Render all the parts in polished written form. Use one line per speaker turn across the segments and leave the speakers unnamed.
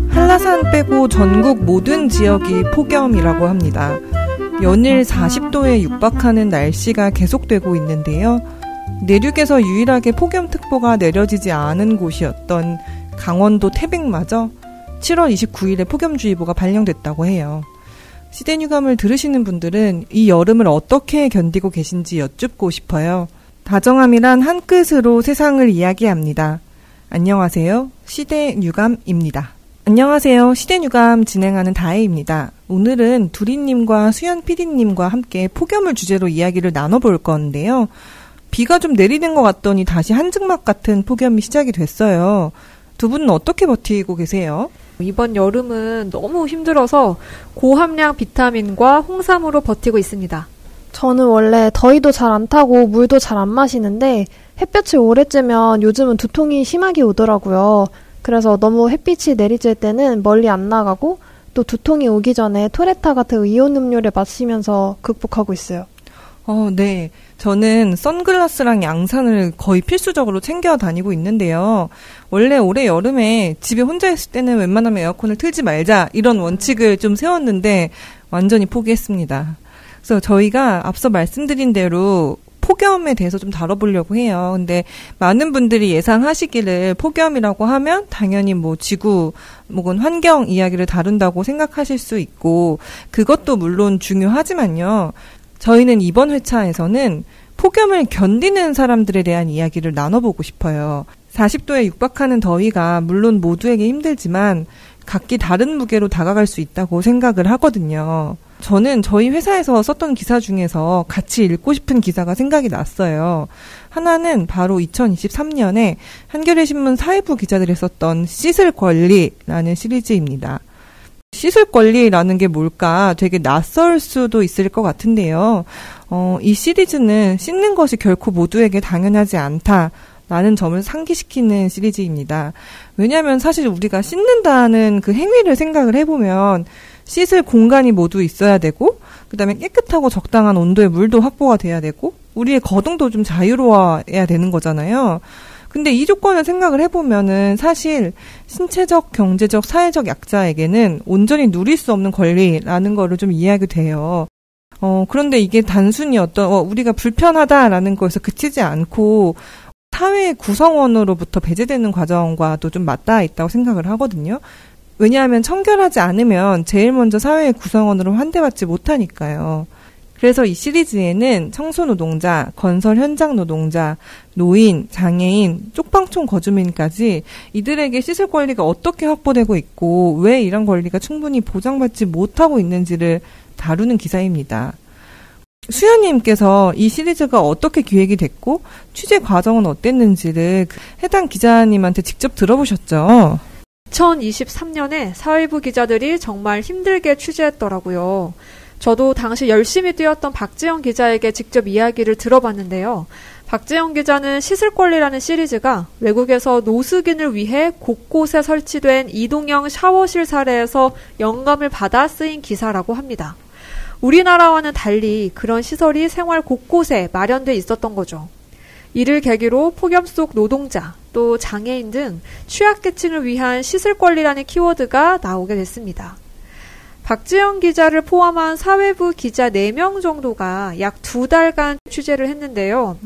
한라산 빼고 전국 모든 지역이 폭염이라고 합니다. 연일 40도에 육박하는 날씨가 계속되고 있는데요. 내륙에서 유일하게 폭염특보가 내려지지 않은 곳이었던 강원도 태백마저 7월 29일에 폭염주의보가 발령됐다고 해요. 시대뉴감을 들으시는 분들은 이 여름을 어떻게 견디고 계신지 여쭙고 싶어요. 다정함이란 한 끝으로 세상을 이야기합니다. 안녕하세요. 시대뉴감입니다. 안녕하세요. 시대뉴감 진행하는 다혜입니다. 오늘은 두리님과 수연 PD님과 함께 폭염을 주제로 이야기를 나눠볼 건데요. 비가 좀 내리는 것 같더니 다시 한증막 같은 폭염이 시작이 됐어요. 두 분은 어떻게 버티고 계세요?
이번 여름은 너무 힘들어서 고함량 비타민과 홍삼으로 버티고 있습니다.
저는 원래 더위도 잘 안 타고 물도 잘 안 마시는데 햇볕이 오래 쬐면 요즘은 두통이 심하게 오더라고요. 그래서 너무 햇빛이 내리쬐 때는 멀리 안 나가고 또 두통이 오기 전에 토레타 같은 이온 음료를 마시면서 극복하고 있어요.
네. 저는 선글라스랑 양산을 거의 필수적으로 챙겨 다니고 있는데요. 원래 올해 여름에 집에 혼자 있을 때는 웬만하면 에어컨을 틀지 말자 이런 원칙을 좀 세웠는데 완전히 포기했습니다. 그래서 저희가 앞서 말씀드린 대로 폭염에 대해서 좀 다뤄보려고 해요. 근데 많은 분들이 예상하시기를 폭염이라고 하면 당연히 뭐 지구 혹은 환경 이야기를 다룬다고 생각하실 수 있고 그것도 물론 중요하지만요. 저희는 이번 회차에서는 폭염을 견디는 사람들에 대한 이야기를 나눠보고 싶어요. 40도에 육박하는 더위가 물론 모두에게 힘들지만 각기 다른 무게로 다가갈 수 있다고 생각을 하거든요. 저는 저희 회사에서 썼던 기사 중에서 같이 읽고 싶은 기사가 생각이 났어요. 하나는 바로 2023년에 한겨레 신문 사회부 기자들이 썼던 씻을 권리라는 시리즈입니다. 씻을 권리라는 게 뭘까 되게 낯설 수도 있을 것 같은데요. 이 시리즈는 씻는 것이 결코 모두에게 당연하지 않다라는 점을 상기시키는 시리즈입니다. 왜냐하면 사실 우리가 씻는다는 그 행위를 생각을 해보면 씻을 공간이 모두 있어야 되고 그다음에 깨끗하고 적당한 온도의 물도 확보가 돼야 되고 우리의 거동도 좀 자유로워야 되는 거잖아요. 근데 이 조건을 생각을 해보면은 사실 신체적, 경제적, 사회적 약자에게는 온전히 누릴 수 없는 권리라는 거를 좀 이해하게 돼요. 그런데 이게 단순히 우리가 불편하다라는 거에서 그치지 않고 사회의 구성원으로부터 배제되는 과정과도 좀 맞닿아 있다고 생각을 하거든요. 왜냐하면 청결하지 않으면 제일 먼저 사회의 구성원으로 환대받지 못하니까요. 그래서 이 시리즈에는 청소노동자, 건설 현장 노동자, 노인, 장애인, 쪽방촌 거주민까지 이들에게 씻을 권리가 어떻게 확보되고 있고 왜 이런 권리가 충분히 보장받지 못하고 있는지를 다루는 기사입니다. 수연님께서 이 시리즈가 어떻게 기획이 됐고 취재 과정은 어땠는지를 해당 기자님한테 직접 들어보셨죠?
2023년에 사회부 기자들이 정말 힘들게 취재했더라고요. 저도 당시 열심히 뛰었던 박지영 기자에게 직접 이야기를 들어봤는데요. 박지영 기자는 씻을 권리라는 시리즈가 외국에서 노숙인을 위해 곳곳에 설치된 이동형 샤워실 사례에서 영감을 받아 쓰인 기사라고 합니다. 우리나라와는 달리 그런 시설이 생활 곳곳에 마련돼 있었던 거죠. 이를 계기로 폭염 속 노동자, 또 장애인 등 취약계층을 위한 씻을 권리라는 키워드가 나오게 됐습니다. 박지영 기자를 포함한 사회부 기자 4명 정도가 약 2달간 취재를 했는데요.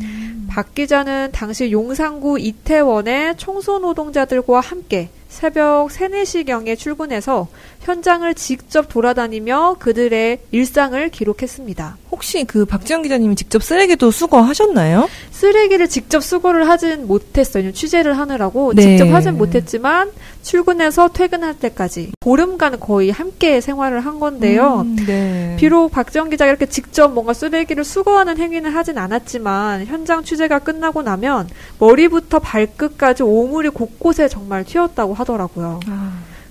박 기자는 당시 용산구 이태원의 청소노동자들과 함께 새벽 3, 4시경에 출근해서 현장을 직접 돌아다니며 그들의 일상을 기록했습니다.
혹시 그 박지영 기자님이 직접 쓰레기도 수거하셨나요?
쓰레기를 직접 수거를 하진 못했어요. 취재를 하느라고
네.
직접 하진 못했지만 출근해서 퇴근할 때까지 보름간 거의 함께 생활을 한 건데요.
네.
비록 박지영 기자가 이렇게 직접 뭔가 쓰레기를 수거하는 행위는 하진 않았지만 현장 취재가 끝나고 나면 머리부터 발끝까지 오물이 곳곳에 정말 튀었다고 하더라고요.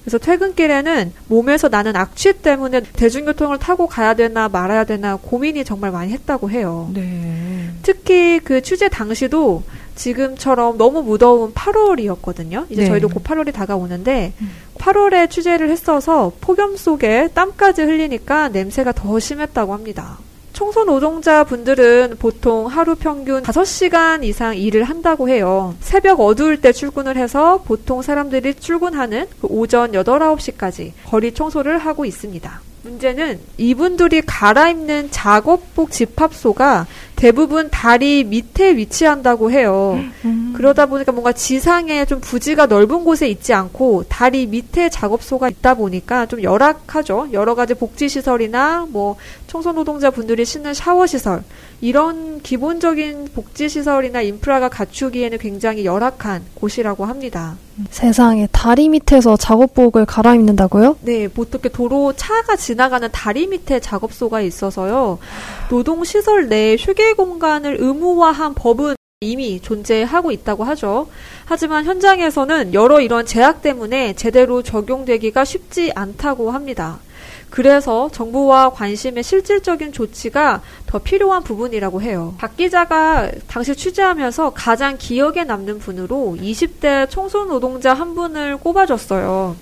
그래서 퇴근길에는 몸에서 나는 악취 때문에 대중교통을 타고 가야 되나 말아야 되나 고민이 정말 많이 했다고 해요.
네.
특히 그 취재 당시도 지금처럼 너무 무더운 8월이었거든요. 이제
네.
저희도 곧 8월이 다가오는데 8월에 취재를 했어서 폭염 속에 땀까지 흘리니까 냄새가 더 심했다고 합니다. 청소 노동자분들은 보통 하루 평균 5시간 이상 일을 한다고 해요. 새벽 어두울 때 출근을 해서 보통 사람들이 출근하는 오전 8, 9시까지 거리 청소를 하고 있습니다. 문제는 이분들이 갈아입는 작업복 집합소가 대부분 다리 밑에 위치한다고 해요. 그러다 보니까 뭔가 지상에 좀 부지가 넓은 곳에 있지 않고 다리 밑에 작업소가 있다 보니까 좀 열악하죠. 여러 가지 복지시설이나 뭐 청소노동자분들이 씻는 샤워시설, 이런 기본적인 복지시설이나 인프라가 갖추기에는 굉장히 열악한 곳이라고 합니다.
세상에, 다리 밑에서 작업복을 갈아입는다고요?
네, 보통 이렇게 도로 차가 지나가는 다리 밑에 작업소가 있어서요. 노동시설 내 휴게 공간을 의무화한 법은 이미 존재하고 있다고 하죠. 하지만 현장에서는 여러 이런 제약 때문에 제대로 적용되기가 쉽지 않다고 합니다. 그래서 정부와 관심의 실질적인 조치가 더 필요한 부분이라고 해요. 박 기자가 당시 취재하면서 가장 기억에 남는 분으로 20대 청소노동자 한 분을 꼽아줬어요.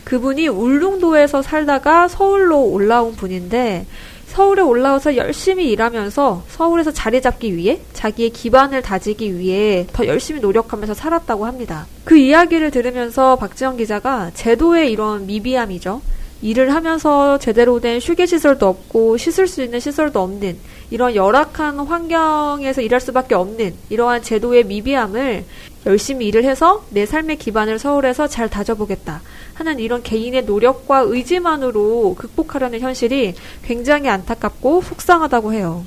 그분이 울릉도에서 살다가 서울로 올라온 분인데, 서울에 올라와서 열심히 일하면서 서울에서 자리 잡기 위해, 자기의 기반을 다지기 위해 더 열심히 노력하면서 살았다고 합니다. 그 이야기를 들으면서 박지영 기자가 제도의 이런 미비함이죠. 일을 하면서 제대로 된 휴게시설도 없고 씻을 수 있는 시설도 없는 이런 열악한 환경에서 일할 수밖에 없는 이러한 제도의 미비함을 열심히 일을 해서 내 삶의 기반을 서울에서 잘 다져보겠다 하는 이런 개인의 노력과 의지만으로 극복하려는 현실이 굉장히 안타깝고 속상하다고 해요.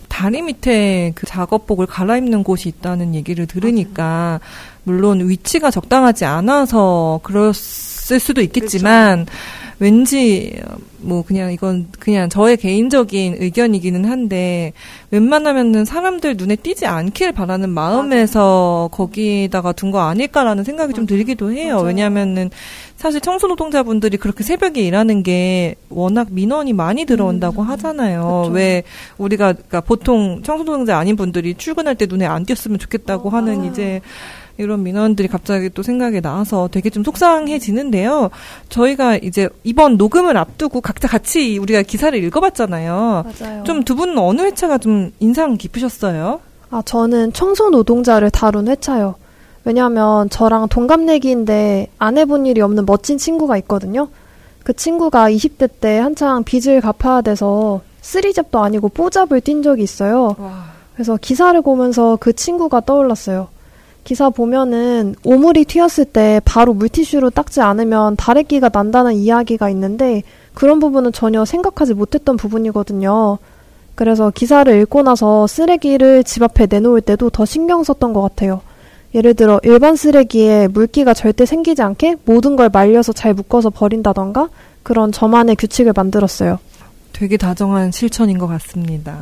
다리 밑에 그 작업복을 갈아입는 곳이 있다는 얘기를 들으니까 물론 위치가 적당하지 않아서 그랬을 수도 있겠지만, 그렇죠. 왠지 뭐 그냥 이건 그냥 저의 개인적인 의견이기는 한데 웬만하면은 사람들 눈에 띄지 않길 바라는 마음에서 거기다가 둔 거 아닐까라는 생각이 좀 들기도 해요. 맞아요. 왜냐하면은 사실 청소노동자분들이 그렇게 새벽에 일하는 게 워낙 민원이 많이 들어온다고 하잖아요. 그쵸. 왜 우리가 그러니까 보통 청소노동자 아닌 분들이 출근할 때 눈에 안 띄었으면 좋겠다고 하는 이제 이런 민원들이 갑자기 또 생각이 나서 되게 좀 속상해지는데요. 저희가 이제 이번 녹음을 앞두고 각자 같이 우리가 기사를 읽어봤잖아요.
맞아요.
좀 두 분은 어느 회차가 좀 인상 깊으셨어요?
저는 청소노동자를 다룬 회차요. 왜냐하면 저랑 동갑내기인데 안 해본 일이 없는 멋진 친구가 있거든요. 그 친구가 20대 때 한창 빚을 갚아야 돼서 쓰리잡도 아니고 뽀잡을 뛴 적이 있어요.
와.
그래서 기사를 보면서 그 친구가 떠올랐어요. 기사 보면은 오물이 튀었을 때 바로 물티슈로 닦지 않으면 다래끼가 난다는 이야기가 있는데 그런 부분은 전혀 생각하지 못했던 부분이거든요. 그래서 기사를 읽고 나서 쓰레기를 집 앞에 내놓을 때도 더 신경 썼던 것 같아요. 예를 들어 일반 쓰레기에 물기가 절대 생기지 않게 모든 걸 말려서 잘 묶어서 버린다던가 그런 저만의 규칙을 만들었어요.
되게 다정한 실천인 것 같습니다.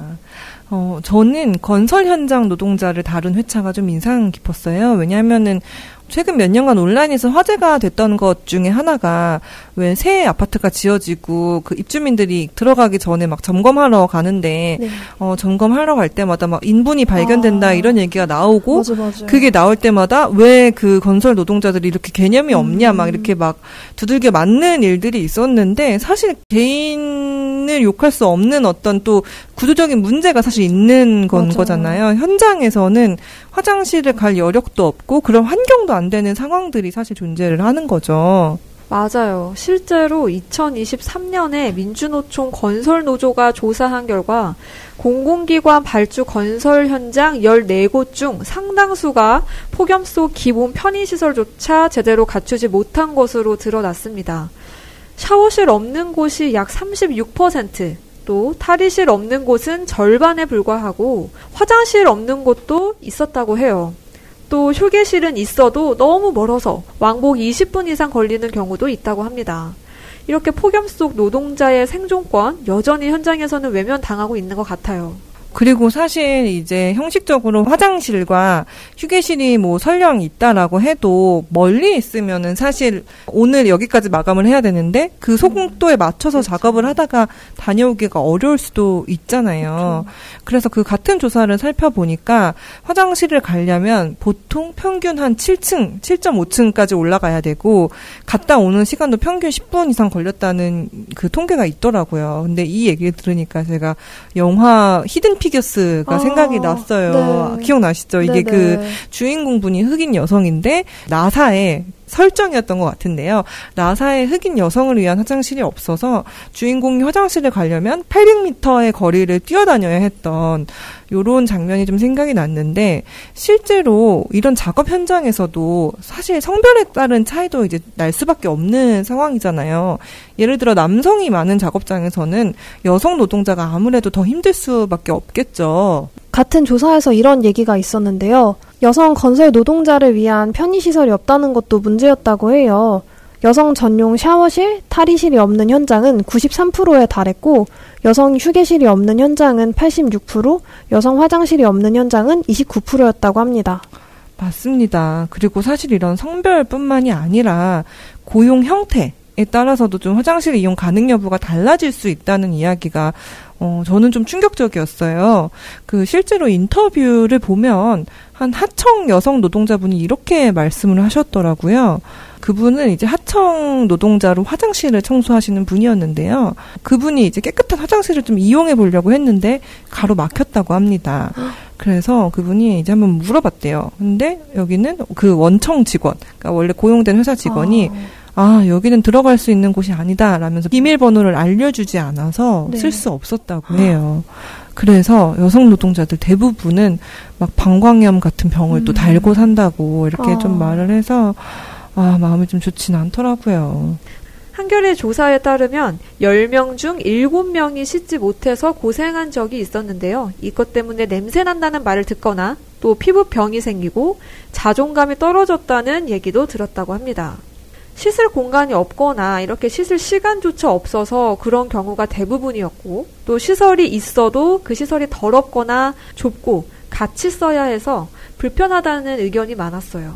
저는 건설 현장 노동자를 다룬 회차가 좀 인상 깊었어요. 왜냐하면은 최근 몇 년간 온라인에서 화제가 됐던 것 중에 하나가 왜 새 아파트가 지어지고 그 입주민들이 들어가기 전에 막 점검하러 가는데
네.
점검하러 갈 때마다 막 인분이 발견된다 이런 얘기가 나오고
맞아.
그게 나올 때마다 왜 그 건설 노동자들이 이렇게 개념이 없냐 막 이렇게 막 두들겨 맞는 일들이 있었는데 사실 개인을 욕할 수 없는 어떤 또 구조적인 문제가 사실 있는 거잖아요. 현장에서는 화장실을 갈 여력도 없고 그런 환경도 안 되는 상황들이 사실 존재를 하는 거죠.
맞아요. 실제로 2023년에 민주노총 건설노조가 조사한 결과 공공기관 발주 건설 현장 14곳 중 상당수가 폭염 속 기본 편의시설조차 제대로 갖추지 못한 것으로 드러났습니다. 샤워실 없는 곳이 약 36%, 또 탈의실 없는 곳은 절반에 불과하고 화장실 없는 곳도 있었다고 해요. 또 휴게실은 있어도 너무 멀어서 왕복 20분 이상 걸리는 경우도 있다고 합니다. 이렇게 폭염 속 노동자의 생존권 여전히 현장에서는 외면당하고 있는 것 같아요.
그리고 사실 이제 형식적으로 화장실과 휴게실이 뭐 설령 있다라고 해도 멀리 있으면은 사실 오늘 여기까지 마감을 해야 되는데 그 속도에 맞춰서 작업을 하다가 다녀오기가 어려울 수도 있잖아요. 그래서 그 같은 조사를 살펴보니까 화장실을 가려면 보통 평균 한 7층, 7.5층까지 올라가야 되고 갔다 오는 시간도 평균 10분 이상 걸렸다는 그 통계가 있더라고요. 근데 이 얘기를 들으니까 제가 영화 히든 피겨스가 생각이 났어요. 네. 기억나시죠? 이게 그 주인공분이 흑인 여성인데 나사에 설정이었던 것 같은데요. 나사에 흑인 여성을 위한 화장실이 없어서 주인공이 화장실을 가려면 800m의 거리를 뛰어다녀야 했던 요런 장면이 좀 생각이 났는데 실제로 이런 작업 현장에서도 사실 성별에 따른 차이도 이제 날 수밖에 없는 상황이잖아요. 예를 들어 남성이 많은 작업장에서는 여성 노동자가 아무래도 더 힘들 수밖에 없겠죠.
같은 조사에서 이런 얘기가 있었는데요. 여성 건설 노동자를 위한 편의시설이 없다는 것도 문제였다고 해요. 여성 전용 샤워실, 탈의실이 없는 현장은 93%에 달했고 여성 휴게실이 없는 현장은 86%, 여성 화장실이 없는 현장은 29%였다고 합니다.
맞습니다. 그리고 사실 이런 성별뿐만이 아니라 고용 형태에 따라서도 좀 화장실 이용 가능 여부가 달라질 수 있다는 이야기가 저는 좀 충격적이었어요. 그 실제로 인터뷰를 보면 한 하청 여성 노동자분이 이렇게 말씀을 하셨더라고요. 그분은 이제 하청 노동자로 화장실을 청소하시는 분이었는데요. 그분이 이제 깨끗한 화장실을 좀 이용해 보려고 했는데 가로막혔다고 합니다. 그래서 그분이 이제 한번 물어봤대요. 근데 여기는 그 원청 직원, 그러니까 원래 고용된 회사 직원이 여기는 들어갈 수 있는 곳이 아니다 라면서 비밀번호를 알려주지 않아서 쓸 수 없었다고 해요. 그래서 여성 노동자들 대부분은 막 방광염 같은 병을 또 달고 산다고 이렇게 좀 말을 해서 마음이 좀 좋진 않더라고요.
한겨레 조사에 따르면 10명 중 7명이 씻지 못해서 고생한 적이 있었는데요. 이것 때문에 냄새 난다는 말을 듣거나 또 피부병이 생기고 자존감이 떨어졌다는 얘기도 들었다고 합니다. 씻을 공간이 없거나 이렇게 씻을 시간조차 없어서 그런 경우가 대부분이었고 또 시설이 있어도 그 시설이 더럽거나 좁고 같이 써야 해서 불편하다는 의견이 많았어요.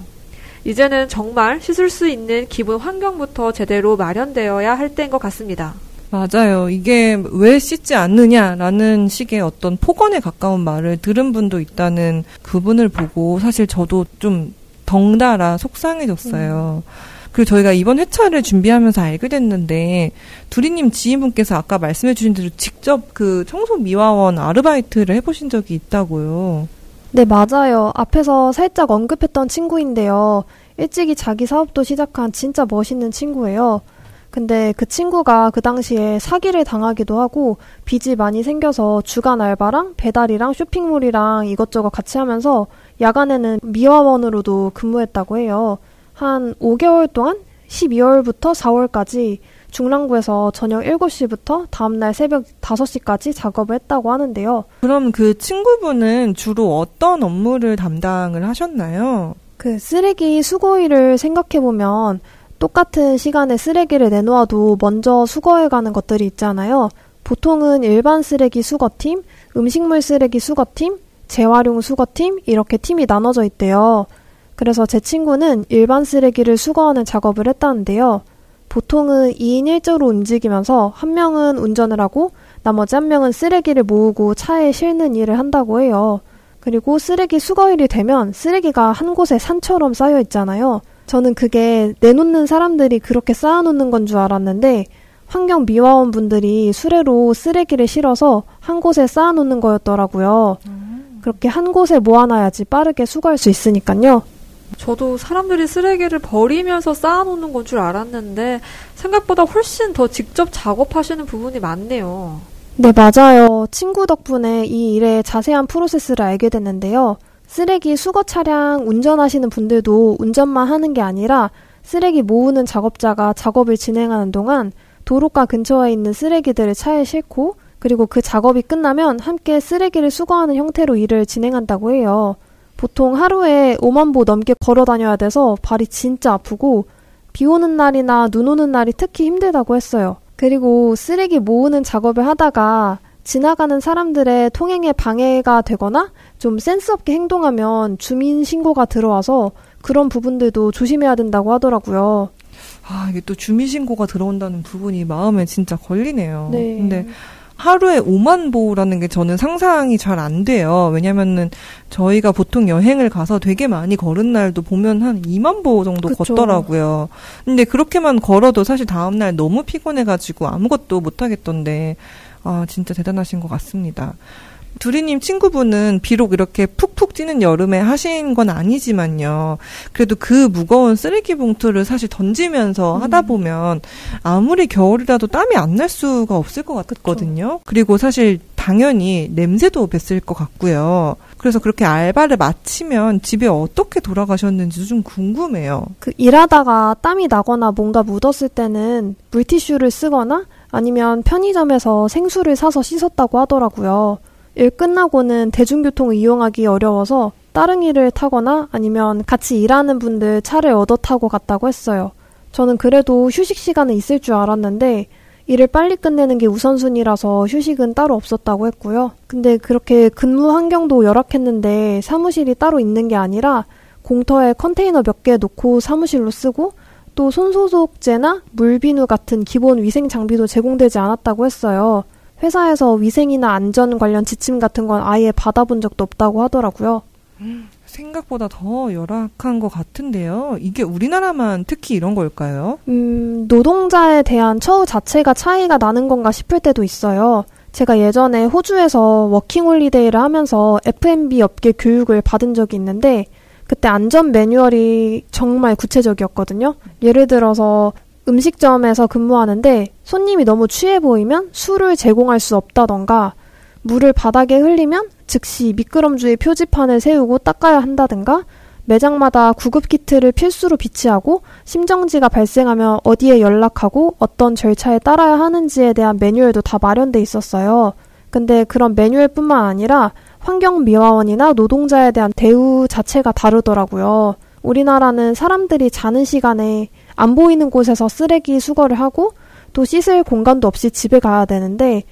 이제는 정말 씻을 수 있는 기본 환경부터 제대로 마련되어야 할 때인 것 같습니다.
맞아요. 이게 왜 씻지 않느냐라는 식의 어떤 폭언에 가까운 말을 들은 분도 있다는 부분을 보고 사실 저도 좀 덩달아 속상해졌어요. 그리고 저희가 이번 회차를 준비하면서 알게 됐는데 두리님 지인분께서 아까 말씀해 주신 대로 직접 그 청소미화원 아르바이트를 해보신 적이 있다고요.
네, 맞아요. 앞에서 살짝 언급했던 친구인데요. 일찍이 자기 사업도 시작한 진짜 멋있는 친구예요. 근데 그 친구가 그 당시에 사기를 당하기도 하고 빚이 많이 생겨서 주간 알바랑 배달이랑 쇼핑몰이랑 이것저것 같이 하면서 야간에는 미화원으로도 근무했다고 해요. 한 5개월 동안 12월부터 4월까지 중랑구에서 저녁 7시부터 다음날 새벽 5시까지 작업을 했다고 하는데요.
그럼 그 친구분은 주로 어떤 업무를 담당을 하셨나요?
그 쓰레기 수거일을 생각해보면 똑같은 시간에 쓰레기를 내놓아도 먼저 수거해가는 것들이 있잖아요. 보통은 일반 쓰레기 수거팀, 음식물 쓰레기 수거팀, 재활용 수거팀 이렇게 팀이 나눠져 있대요. 그래서 제 친구는 일반 쓰레기를 수거하는 작업을 했다는데요. 보통은 2인 1조로 움직이면서 한 명은 운전을 하고 나머지 한 명은 쓰레기를 모으고 차에 싣는 일을 한다고 해요. 그리고 쓰레기 수거일이 되면 쓰레기가 한 곳에 산처럼 쌓여 있잖아요. 저는 그게 내놓는 사람들이 그렇게 쌓아놓는 건 줄 알았는데 환경미화원 분들이 수레로 쓰레기를 실어서 한 곳에 쌓아놓는 거였더라고요. 그렇게 한 곳에 모아놔야지 빠르게 수거할 수 있으니까요.
저도 사람들이 쓰레기를 버리면서 쌓아놓는 건 줄 알았는데 생각보다 훨씬 더 직접 작업하시는 부분이 많네요.
네, 맞아요. 친구 덕분에 이 일의 자세한 프로세스를 알게 됐는데요. 쓰레기 수거 차량 운전하시는 분들도 운전만 하는 게 아니라 쓰레기 모으는 작업자가 작업을 진행하는 동안 도로가 근처에 있는 쓰레기들을 차에 싣고 그리고 그 작업이 끝나면 함께 쓰레기를 수거하는 형태로 일을 진행한다고 해요. 보통 하루에 5만 보 넘게 걸어 다녀야 돼서 발이 진짜 아프고 비 오는 날이나 눈 오는 날이 특히 힘들다고 했어요. 그리고 쓰레기 모으는 작업을 하다가 지나가는 사람들의 통행에 방해가 되거나 좀 센스 없게 행동하면 주민 신고가 들어와서 그런 부분들도 조심해야 된다고 하더라고요.
아, 이게 또 주민신고가 들어온다는 부분이 마음에 진짜 걸리네요.
네.
근데 하루에 5만 보라는 게 저는 상상이 잘 안 돼요. 왜냐면은 저희가 보통 여행을 가서 되게 많이 걸은 날도 보면 한 2만 보 정도
그쵸.
걷더라고요. 근데 그렇게만 걸어도 사실 다음날 너무 피곤해가지고 아무것도 못하겠던데, 아, 진짜 대단하신 것 같습니다. 두리님 친구분은 비록 이렇게 푹푹 찌는 여름에 하신 건 아니지만요. 그래도 그 무거운 쓰레기 봉투를 사실 던지면서 하다 보면 아무리 겨울이라도 땀이 안 날 수가 없을 것 같거든요. 그리고 사실 당연히 냄새도 뱄을 것 같고요. 그래서 그렇게 알바를 마치면 집에 어떻게 돌아가셨는지도 좀 궁금해요.
그 일하다가 땀이 나거나 뭔가 묻었을 때는 물티슈를 쓰거나 아니면 편의점에서 생수를 사서 씻었다고 하더라고요. 일 끝나고는 대중교통을 이용하기 어려워서 따릉이를 타거나 아니면 같이 일하는 분들 차를 얻어 타고 갔다고 했어요. 저는 그래도 휴식 시간은 있을 줄 알았는데 일을 빨리 끝내는 게 우선순위라서 휴식은 따로 없었다고 했고요. 근데 그렇게 근무 환경도 열악했는데 사무실이 따로 있는 게 아니라 공터에 컨테이너 몇 개 놓고 사무실로 쓰고 또 손소독제나 물비누 같은 기본 위생 장비도 제공되지 않았다고 했어요. 회사에서 위생이나 안전 관련 지침 같은 건 아예 받아본 적도 없다고 하더라고요.
생각보다 더 열악한 것 같은데요. 이게 우리나라만 특히 이런 걸까요?
노동자에 대한 처우 자체가 차이가 나는 건가 싶을 때도 있어요. 제가 예전에 호주에서 워킹홀리데이를 하면서 F&B 업계 교육을 받은 적이 있는데 그때 안전 매뉴얼이 정말 구체적이었거든요. 예를 들어서 음식점에서 근무하는데 손님이 너무 취해 보이면 술을 제공할 수 없다던가 물을 바닥에 흘리면 즉시 미끄럼주의 표지판을 세우고 닦아야 한다든가 매장마다 구급키트를 필수로 비치하고 심정지가 발생하면 어디에 연락하고 어떤 절차에 따라야 하는지에 대한 매뉴얼도 다 마련돼 있었어요. 근데 그런 매뉴얼뿐만 아니라 환경미화원이나 노동자에 대한 대우 자체가 다르더라고요. 우리나라는 사람들이 자는 시간에 안 보이는 곳에서 쓰레기 수거를 하고 또 씻을 공간도 없이 집에 가야 되는데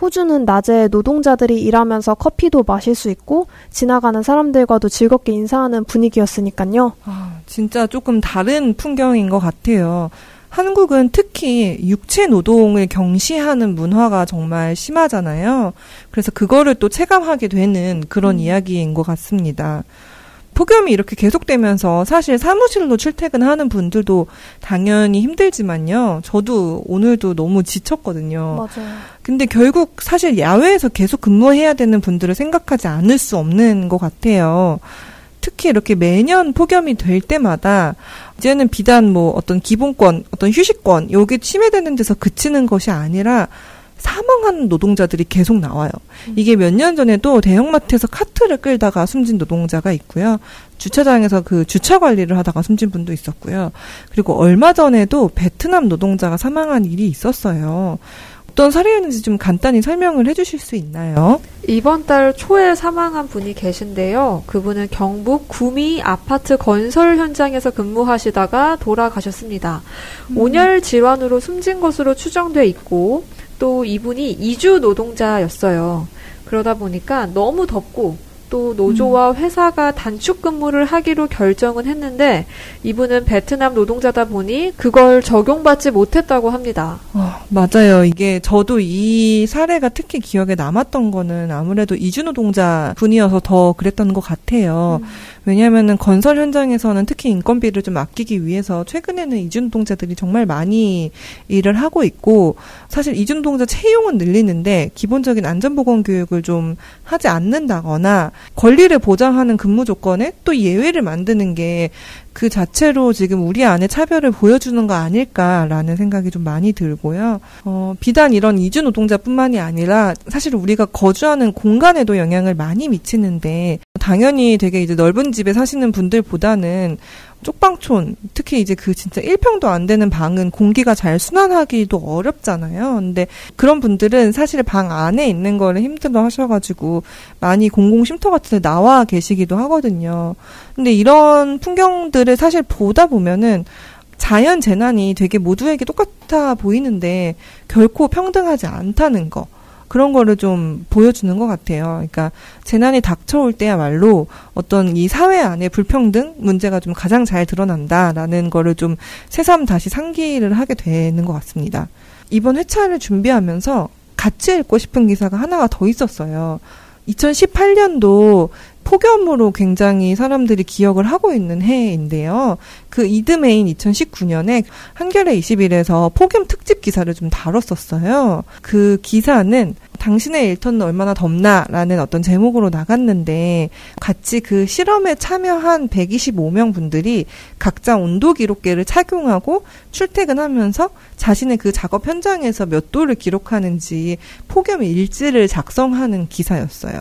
호주는 낮에 노동자들이 일하면서 커피도 마실 수 있고 지나가는 사람들과도 즐겁게 인사하는 분위기였으니까요.
아, 진짜 조금 다른 풍경인 것 같아요. 한국은 특히 육체 노동을 경시하는 문화가 정말 심하잖아요. 그래서 그거를 또 체감하게 되는 그런 이야기인 것 같습니다. 폭염이 이렇게 계속되면서 사실 사무실로 출퇴근하는 분들도 당연히 힘들지만요. 저도 오늘도 너무 지쳤거든요.
맞아요.
근데 결국 사실 야외에서 계속 근무해야 되는 분들을 생각하지 않을 수 없는 것 같아요. 특히 이렇게 매년 폭염이 될 때마다 이제는 비단 뭐 어떤 기본권, 어떤 휴식권, 요게 침해되는 데서 그치는 것이 아니라 사망하는 노동자들이 계속 나와요. 이게 몇 년 전에도 대형마트에서 카트를 끌다가 숨진 노동자가 있고요. 주차장에서 그 주차 관리를 하다가 숨진 분도 있었고요. 그리고 얼마 전에도 베트남 노동자가 사망한 일이 있었어요. 어떤 사례였는지 좀 간단히 설명을 해주실 수 있나요?
이번 달 초에 사망한 분이 계신데요. 그분은 경북 구미 아파트 건설 현장에서 근무하시다가 돌아가셨습니다. 온열 질환으로 숨진 것으로 추정돼 있고 또 이분이 이주 노동자였어요. 그러다 보니까 너무 덥고 또 노조와 회사가 단축 근무를 하기로 결정은 했는데 이분은 베트남 노동자다 보니 그걸 적용받지 못했다고 합니다.
맞아요. 이게 저도 이 사례가 특히 기억에 남았던 거는 아무래도 이주 노동자 분이어서 더 그랬던 것 같아요. 왜냐하면은 건설 현장에서는 특히 인건비를 좀 아끼기 위해서 최근에는 이주 노동자들이 정말 많이 일을 하고 있고 사실 이주 노동자 채용은 늘리는데 기본적인 안전보건 교육을 좀 하지 않는다거나 권리를 보장하는 근무 조건에 또 예외를 만드는 게 그 자체로 지금 우리 안에 차별을 보여주는 거 아닐까라는 생각이 좀 많이 들고요. 비단 이런 이주 노동자뿐만이 아니라 사실 우리가 거주하는 공간에도 영향을 많이 미치는데 당연히 되게 이제 넓은 집에 사시는 분들보다는 쪽방촌, 특히 이제 그 진짜 1평도 안 되는 방은 공기가 잘 순환하기도 어렵잖아요. 근데 그런 분들은 사실 방 안에 있는 거를 힘들어 하셔가지고 많이 공공 쉼터 같은 데 나와 계시기도 하거든요. 근데 이런 풍경들을 사실 보다 보면은 자연 재난이 되게 모두에게 똑같아 보이는데 결코 평등하지 않다는 거. 그런 거를 좀 보여주는 것 같아요. 그러니까 재난이 닥쳐올 때야말로 어떤 이 사회 안의 불평등 문제가 좀 가장 잘 드러난다라는 거를 좀 새삼 다시 상기를 하게 되는 것 같습니다. 이번 회차를 준비하면서 같이 읽고 싶은 기사가 하나가 더 있었어요. 2018년도 폭염으로 굉장히 사람들이 기억을 하고 있는 해인데요. 그 이듬해인 2019년에 한겨레 21에서 폭염 특집 기사를 좀 다뤘었어요. 그 기사는 당신의 일터는 얼마나 덥나라는 어떤 제목으로 나갔는데 같이 그 실험에 참여한 125명 분들이 각자 온도 기록계를 착용하고 출퇴근하면서 자신의 그 작업 현장에서 몇 도를 기록하는지 폭염 일지를 작성하는 기사였어요.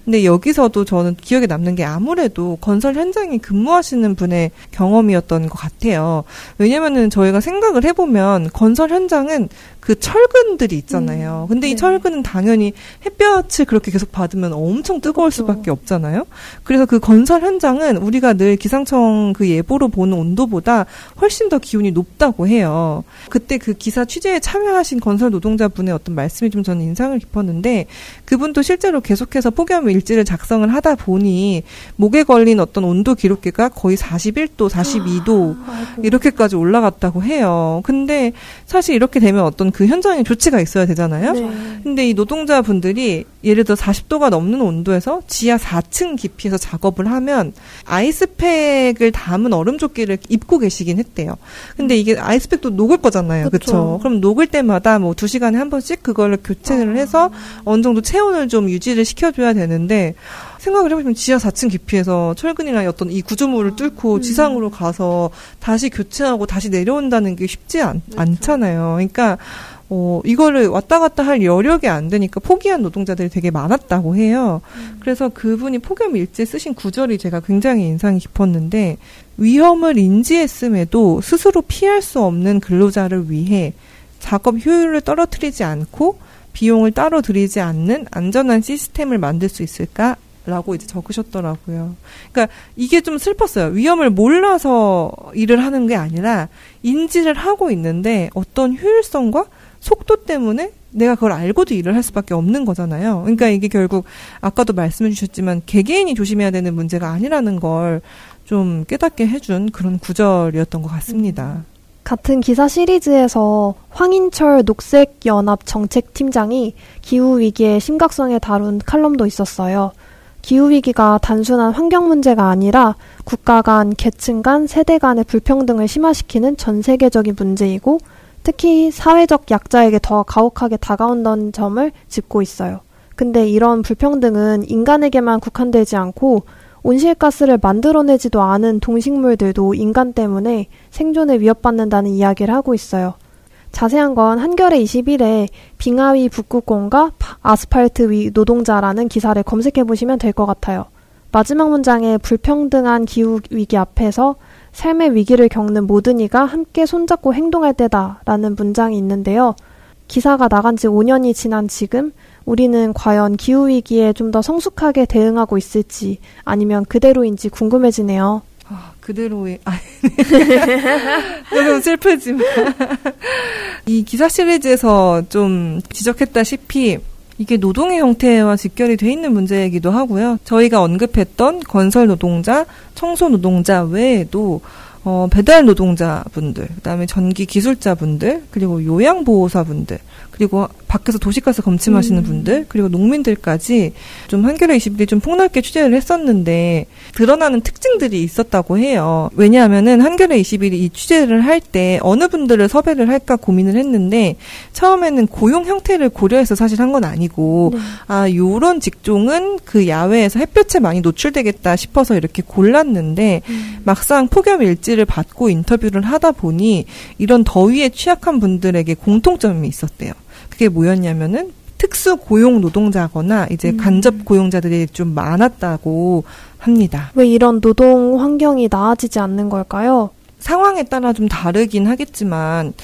근데 여기서도 저는 기억에 남는 게 아무래도 건설 현장에 근무하시는 분의 경험이었던 것 같아요. 왜냐면은 저희가 생각을 해보면 건설 현장은 그 철근들이 있잖아요. 근데 이 철근은 당연히 햇볕을 그렇게 계속 받으면 엄청 뜨거울 수밖에 없잖아요. 그래서 그 건설 현장은 우리가 늘 기상청 그 예보로 보는 온도보다 훨씬 더 기온이 높다고 해요. 그때 그 기사 취재에 참여하신 건설 노동자분의 어떤 말씀이 좀 저는 인상을 깊었는데 그분도 실제로 계속해서 폭염 일지를 작성을 하다 보니 목에 걸린 어떤 온도 기록계가 거의 41도, 42도 이렇게까지 올라갔다고 해요. 근데 사실 이렇게 되면 어떤 그 현장에 조치가 있어야 되잖아요. 네. 근데 이 노동자분들이 예를 들어 40도가 넘는 온도에서 지하 4층 깊이에서 작업을 하면 아이스팩을 담은 얼음조끼를 입고 계시긴 했대요. 근데 이게 아이스팩도 녹을 거잖아요. 그렇죠? 그럼 녹을 때마다 뭐 2시간에 한 번씩 그걸 교체를 해서 어느 정도 체온을 좀 유지를 시켜줘야 되는데 생각을 해보시면 지하 4층 깊이에서 철근이나 어떤 이 구조물을 뚫고 지상으로 가서 다시 교체하고 다시 내려온다는 게 쉽지 않잖아요. 그러니까 이거를 왔다 갔다 할 여력이 안 되니까 포기한 노동자들이 되게 많았다고 해요. 그래서 그분이 폭염 일지에 쓰신 구절이 제가 굉장히 인상이 깊었는데 위험을 인지했음에도 스스로 피할 수 없는 근로자를 위해 작업 효율을 떨어뜨리지 않고 비용을 따로 들이지 않는 안전한 시스템을 만들 수 있을까? 라고 이제 적으셨더라고요. 그러니까 이게 좀 슬펐어요. 위험을 몰라서 일을 하는 게 아니라 인지를 하고 있는데 어떤 효율성과 속도 때문에 내가 그걸 알고도 일을 할 수밖에 없는 거잖아요. 그러니까 이게 결국 아까도 말씀해 주셨지만 개개인이 조심해야 되는 문제가 아니라는 걸 좀 깨닫게 해준 그런 구절이었던 것 같습니다.
같은 기사 시리즈에서 황인철 녹색연합정책팀장이 기후위기의 심각성에 다룬 칼럼도 있었어요. 기후위기가 단순한 환경 문제가 아니라 국가 간, 계층 간, 세대 간의 불평등을 심화시키는 전 세계적인 문제이고 특히 사회적 약자에게 더 가혹하게 다가온다는 점을 짚고 있어요. 근데 이런 불평등은 인간에게만 국한되지 않고 온실가스를 만들어내지도 않은 동식물들도 인간 때문에 생존에 위협받는다는 이야기를 하고 있어요. 자세한 건 한겨레 21에 빙하위 북극곰과 아스팔트 위 노동자라는 기사를 검색해보시면 될 것 같아요. 마지막 문장에 불평등한 기후위기 앞에서 삶의 위기를 겪는 모든 이가 함께 손잡고 행동할 때다라는 문장이 있는데요. 기사가 나간 지 5년이 지난 지금 우리는 과연 기후위기에 좀 더 성숙하게 대응하고 있을지 아니면 그대로인지 궁금해지네요.
그대로의 너무 슬프지만 이 기사 시리즈에서 좀 지적했다시피 이게 노동의 형태와 직결이 돼 있는 문제이기도 하고요. 저희가 언급했던 건설 노동자, 청소 노동자 외에도 배달 노동자분들, 그다음에 전기 기술자분들, 그리고 요양보호사분들, 그리고 밖에서 도시가스 검침하시는 분들, 그리고 농민들까지 좀 한겨레 21이 좀 폭넓게 취재를 했었는데 드러나는 특징들이 있었다고 해요. 왜냐하면은 한겨레 21이 이 취재를 할 때 어느 분들을 섭외를 할까 고민을 했는데 처음에는 고용 형태를 고려해서 사실 한 건 아니고 요런 직종은 그 야외에서 햇볕에 많이 노출되겠다 싶어서 이렇게 골랐는데 막상 폭염 일지를 받고 인터뷰를 하다 보니 이런 더위에 취약한 분들에게 공통점이 있었대요. 그게 뭐였냐면은 특수 고용 노동자거나 이제 간접 고용자들이 좀 많았다고 합니다.
왜 이런 노동 환경이 나아지지 않는 걸까요?
상황에 따라 좀 다르긴 하겠지만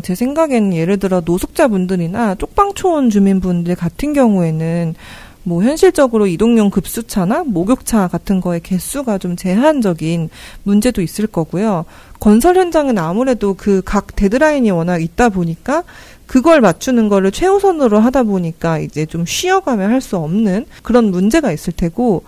제 생각에는 예를 들어 노숙자분들이나 쪽방촌 주민분들 같은 경우에는 뭐 현실적으로 이동용 급수차나 목욕차 같은 거의 개수가 좀 제한적인 문제도 있을 거고요. 건설 현장은 아무래도 그 각 데드라인이 워낙 있다 보니까 그걸 맞추는 거를 최우선으로 하다 보니까 이제 좀 쉬어가면 할 수 없는 그런 문제가 있을 테고,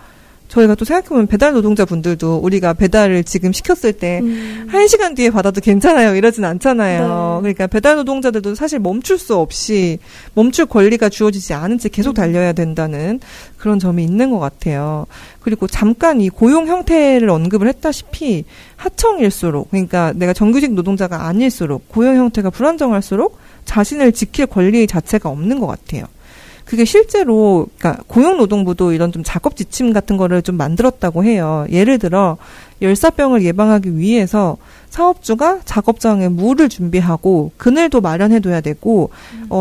저희가 또 생각해보면 배달 노동자분들도 우리가 배달을 지금 시켰을 때 1시간 뒤에 받아도 괜찮아요 이러진 않잖아요. 네. 그러니까 배달 노동자들도 사실 멈출 수 없이 멈출 권리가 주어지지 않은 채 계속 달려야 된다는 그런 점이 있는 것 같아요. 그리고 잠깐 이 고용 형태를 언급을 했다시피 하청일수록, 그러니까 내가 정규직 노동자가 아닐수록 고용 형태가 불안정할수록 자신을 지킬 권리 자체가 없는 것 같아요. 그게 실제로, 그러니까 고용노동부도 이런 좀 작업 지침 같은 거를 좀 만들었다고 해요. 예를 들어 열사병을 예방하기 위해서 사업주가 작업장에 물을 준비하고 그늘도 마련해둬야 되고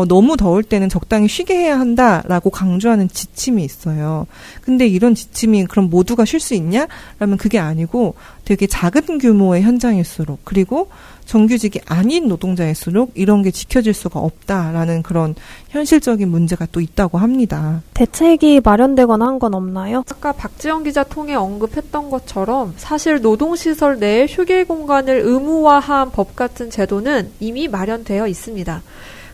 너무 더울 때는 적당히 쉬게 해야 한다라고 강조하는 지침이 있어요. 근데 이런 지침이 그럼 모두가 쉴 수 있냐? 라면 그게 아니고 되게 작은 규모의 현장일수록, 그리고 정규직이 아닌 노동자일수록 이런 게 지켜질 수가 없다라는 그런 현실적인 문제가 또 있다고 합니다.
대책이 마련되거나 한 건 없나요?
아까 박지영 기자 통해 언급했던 것처럼 사실 노동시설 내에 휴게 공간을 의무화한 법 같은 제도는 이미 마련되어 있습니다.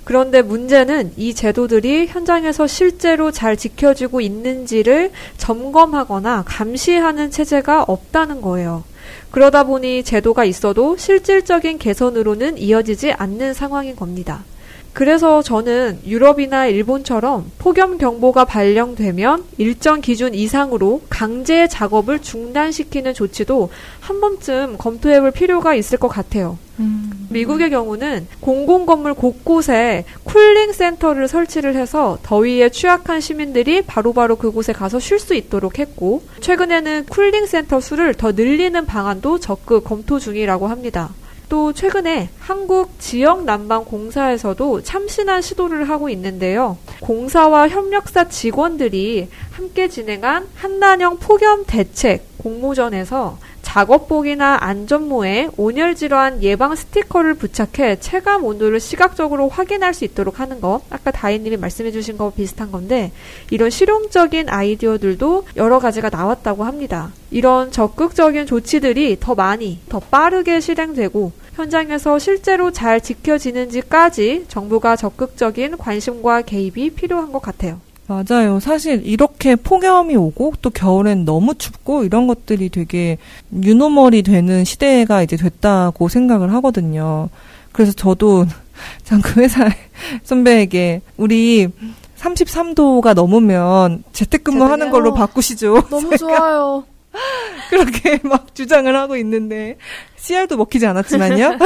그런데 문제는 이 제도들이 현장에서 실제로 잘 지켜지고 있는지를 점검하거나 감시하는 체제가 없다는 거예요. 그러다 보니 제도가 있어도 실질적인 개선으로는 이어지지 않는 상황인 겁니다. 그래서 저는 유럽이나 일본처럼 폭염 경보가 발령되면 일정 기준 이상으로 강제 작업을 중단시키는 조치도 한 번쯤 검토해볼 필요가 있을 것 같아요. 미국의 경우는 공공건물 곳곳에 쿨링 센터를 설치를 해서 더위에 취약한 시민들이 바로바로 그곳에 가서 쉴 수 있도록 했고, 최근에는 쿨링 센터 수를 더 늘리는 방안도 적극 검토 중이라고 합니다. 또 최근에 한국 지역난방공사에서도 참신한 시도를 하고 있는데요. 공사와 협력사 직원들이 함께 진행한 한난형 폭염 대책 공모전에서 작업복이나 안전모에 온열질환 예방 스티커를 부착해 체감 온도를 시각적으로 확인할 수 있도록 하는 것, 아까 다희님이 말씀해 주신 거 비슷한 건데, 이런 실용적인 아이디어들도 여러 가지가 나왔다고 합니다. 이런 적극적인 조치들이 더 많이, 더 빠르게 실행되고 현장에서 실제로 잘 지켜지는지까지 정부가 적극적인 관심과 개입이 필요한 것 같아요.
맞아요. 사실 이렇게 폭염이 오고 또 겨울엔 너무 춥고 이런 것들이 되게 뉴노멀이 되는 시대가 이제 됐다고 생각을 하거든요. 그래서 저도 참 그 회사 선배에게 우리 33도가 넘으면 재택근무하는 걸로 바꾸시죠.
너무 좋아요.
그렇게 막 주장을 하고 있는데 씨알도 먹히지 않았지만요.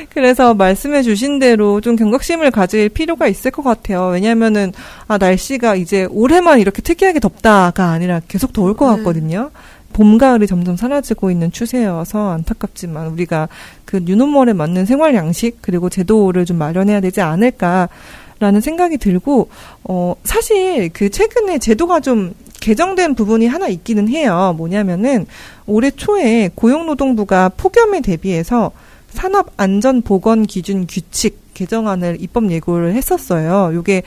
그래서 말씀해 주신 대로 좀 경각심을 가질 필요가 있을 것 같아요. 왜냐하면은 날씨가 이제 올해만 이렇게 특이하게 덥다가 아니라 계속 더울 것 같거든요. 봄, 가을이 점점 사라지고 있는 추세여서 안타깝지만 우리가 그 뉴노멀에 맞는 생활 양식 그리고 제도를 좀 마련해야 되지 않을까라는 생각이 들고, 사실 그 최근에 제도가 좀 개정된 부분이 하나 있기는 해요. 뭐냐면은 올해 초에 고용노동부가 폭염에 대비해서 산업안전보건기준 규칙 개정안을 입법 예고를 했었어요. 요게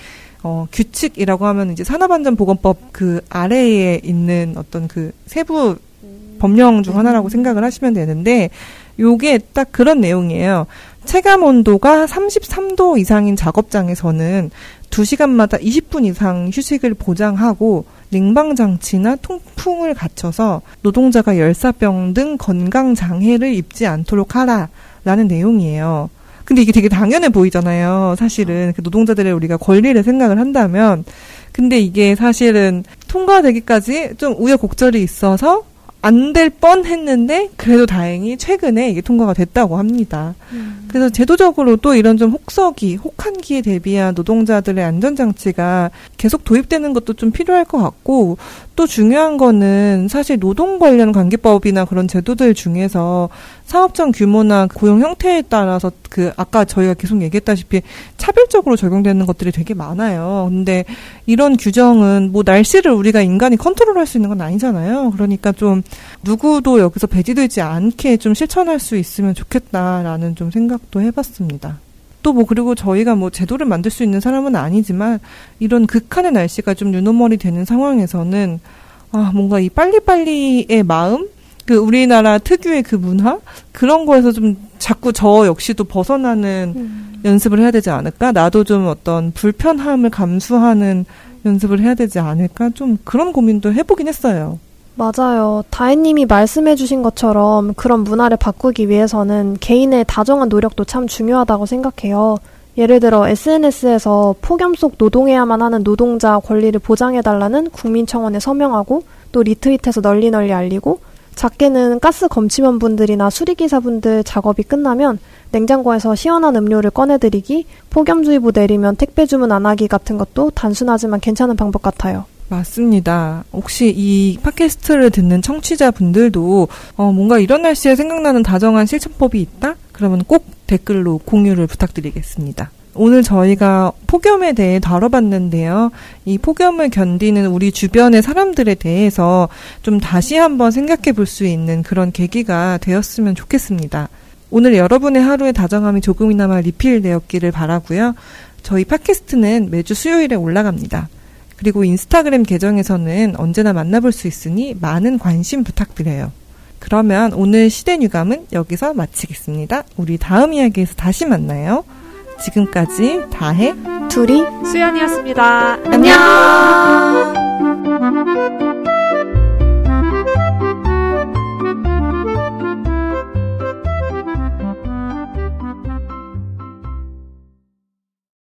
규칙이라고 하면 이제 산업안전보건법 그 아래에 있는 어떤 그 세부 법령 중 하나라고 생각을 하시면 되는데, 요게 딱 그런 내용이에요. 체감 온도가 33도 이상인 작업장에서는 2시간마다 20분 이상 휴식을 보장하고 냉방장치나 통풍을 갖춰서 노동자가 열사병 등 건강장애를 입지 않도록 하라라는 내용이에요. 근데 이게 되게 당연해 보이잖아요. 사실은 그 노동자들의 우리가 권리를 생각을 한다면. 근데 이게 사실은 통과되기까지 좀 우여곡절이 있어서 안 될 뻔했는데 그래도 다행히 최근에 이게 통과가 됐다고 합니다. 그래서 제도적으로 또 이런 좀 혹한기에 대비한 노동자들의 안전장치가 계속 도입되는 것도 좀 필요할 것 같고, 또 중요한 거는 사실 노동 관련 관계법이나 그런 제도들 중에서 사업장 규모나 고용 형태에 따라서 그 아까 저희가 계속 얘기했다시피 차별적으로 적용되는 것들이 되게 많아요. 근데 이런 규정은 뭐 날씨를 우리가 인간이 컨트롤할 수 있는 건 아니잖아요. 그러니까 좀 누구도 여기서 배제되지 않게 좀 실천할 수 있으면 좋겠다라는 좀 생각도 해봤습니다. 또 뭐 그리고 저희가 뭐 제도를 만들 수 있는 사람은 아니지만 이런 극한의 날씨가 좀 뉴노멀이 되는 상황에서는 뭔가 이 빨리빨리의 마음, 그 우리나라 특유의 그 문화? 그런 거에서 좀 자꾸 저 역시도 벗어나는 연습을 해야 되지 않을까? 나도 좀 어떤 불편함을 감수하는 연습을 해야 되지 않을까? 좀 그런 고민도 해보긴 했어요.
맞아요. 다혜님이 말씀해주신 것처럼 그런 문화를 바꾸기 위해서는 개인의 다정한 노력도 참 중요하다고 생각해요. 예를 들어 SNS에서 폭염 속 노동해야만 하는 노동자 권리를 보장해달라는 국민청원에 서명하고 또 리트윗해서 널리 알리고 작게는 가스 검침원분들이나 수리기사분들 작업이 끝나면 냉장고에서 시원한 음료를 꺼내드리기, 폭염주의보 내리면 택배 주문 안 하기 같은 것도 단순하지만 괜찮은 방법 같아요.
맞습니다. 혹시 이 팟캐스트를 듣는 청취자분들도 뭔가 이런 날씨에 생각나는 다정한 실천법이 있다? 그러면 꼭 댓글로 공유를 부탁드리겠습니다. 오늘 저희가 폭염에 대해 다뤄봤는데요. 이 폭염을 견디는 우리 주변의 사람들에 대해서 좀 다시 한번 생각해 볼 수 있는 그런 계기가 되었으면 좋겠습니다. 오늘 여러분의 하루의 다정함이 조금이나마 리필되었기를 바라고요. 저희 팟캐스트는 매주 수요일에 올라갑니다. 그리고 인스타그램 계정에서는 언제나 만나볼 수 있으니 많은 관심 부탁드려요. 그러면 오늘 시대뉴감은 여기서 마치겠습니다. 우리 다음 이야기에서 다시 만나요. 지금까지 다혜,
둘이, 수연이었습니다.
안녕!